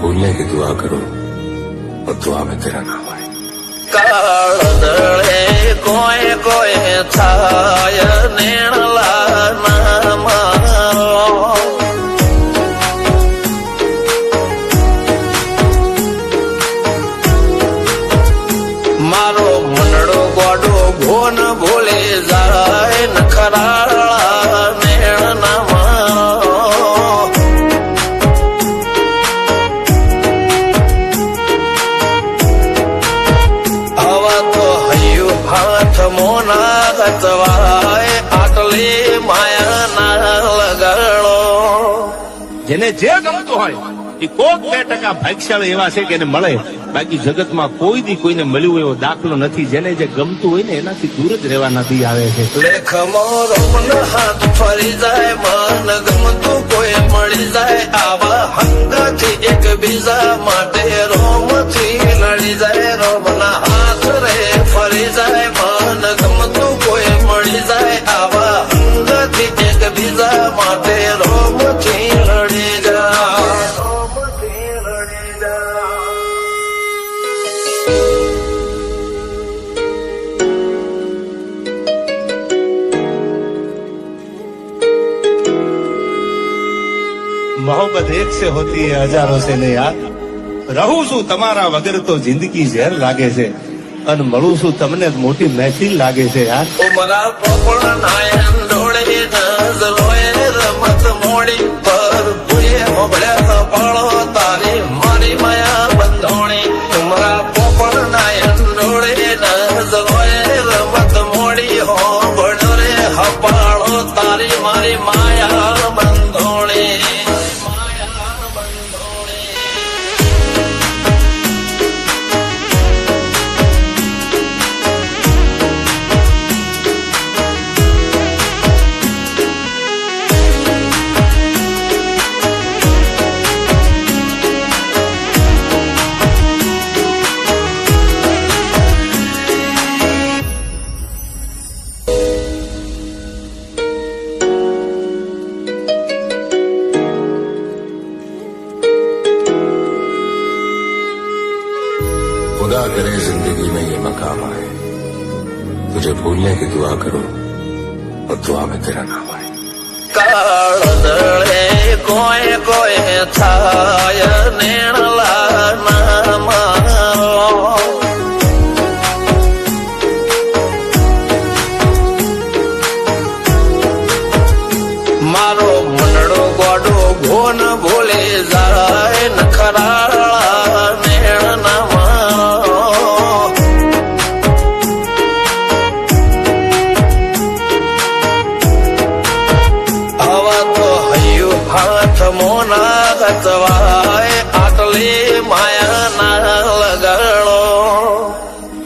भूलने की दुआ करो और दुआ में तेरा नाम आए। काळदळे कोय कोय थाय नेणला नाम मारो मनडो गोडो भोन भूले जाय नखराळा नेण नाम मोना गतवाय आटले माया ना लगाड़ो। જેને જે ગમતું હોય એ કોક 2% ભાગ્યશાળી એવા છે કે એને મળે, બાકી જગતમાં કોઈ દી કોઈને મળ્યું એવો દાખલો નથી. જેને જે ગમતું હોય ને એનાથી દૂર જ રહેવાના દી આવે છે. લેખ મોરો હાથ ફરી જાય, મન ગમતું કોઈ મળી જાય, આવા હંગાથી એકબીજા માટે રોમથી લડી જાય. રોમના હાથ રે ફરી જાય, મન ગમતું કોઈ મળી જાય, આવા હંગાથી એકબીજા માટે રોમથી લડી જાય. मोहब्बत एक से होती है हजारों से नहीं यार. રહું છું તમારા વગર તો જિંદગી ઝેર લાગે છે, અને મળું છું તમને મોટી મહેફિલ લાગે છે યાર. ઉમરા પોપણ નાયન ડોળે નજરોએ રમત મોડી પર ભૂએ મોબળ્યા પાળો તારી મારી માયા બંધોણી. ઉમરા પોપણ નાયન ડોળે નજરોએ રમત મોડી હો બળો રે હપાળો તારી મારી માયા બંધોણી. खुदा करे जिंदगी में ये मकाम आए, तुझे भूलने की दुआ करो और दुआ में तेरा नाम आए. काळदळे कोय कोय थाय नेणला नाम मारो मनडो गोडो भोन भूले जाय नखराळा नेण नाम हाथ मोना गतवाय आटले माया ना लगाड़ो.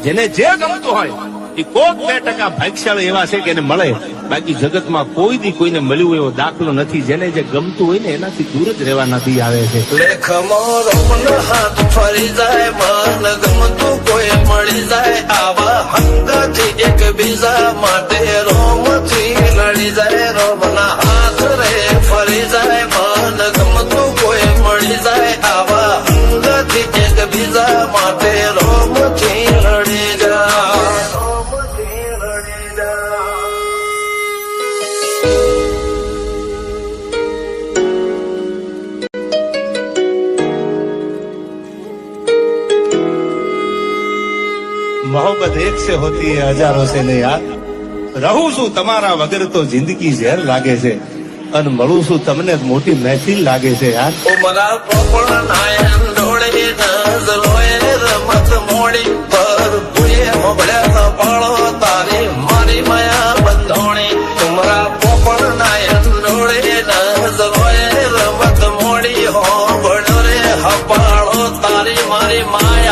જેને જે ગમતું હોય એ કોક 2% ભાગ્યશાળી એવા છે કે એને મળે, બાકી જગતમાં કોઈ દી કોઈને મળ્યું એવો દાખલો નથી. જેને જે ગમતું હોય ને એનાથી દૂર જ રહેવાના દી આવે છે. લેખ મોરો હાથ ફરી જાય, મન ગમતું કોઈ મળી જાય, આવા હંગાથી એકબીજા માટે રોમથી લડી જાય. રોમના હાથ રે ફરી જાય, મન ગમતું કોઈ મળી જાય, આવા હંગાથી એકબીજા માટે રોમથી લડી જાય. मोहब्बत एक से होती है हजारों से नहीं यार. રહું છું તમારા વગર તો જિંદગી ઝેર લાગે છે, અને મળું છું તમને મોટી મહેફિલ લાગે છે યાર. ઉમરા પોપણ નાયન ડોળે નજરોએ રમત મોડી પર ભૂએ મોબળ્યા પાળો તારી મારી માયા બંધોણી. ઉમરા પોપણ નાયન ડોળે નજરોએ રમત મોડી હો બળો રે હપાળો તારી મારી માયા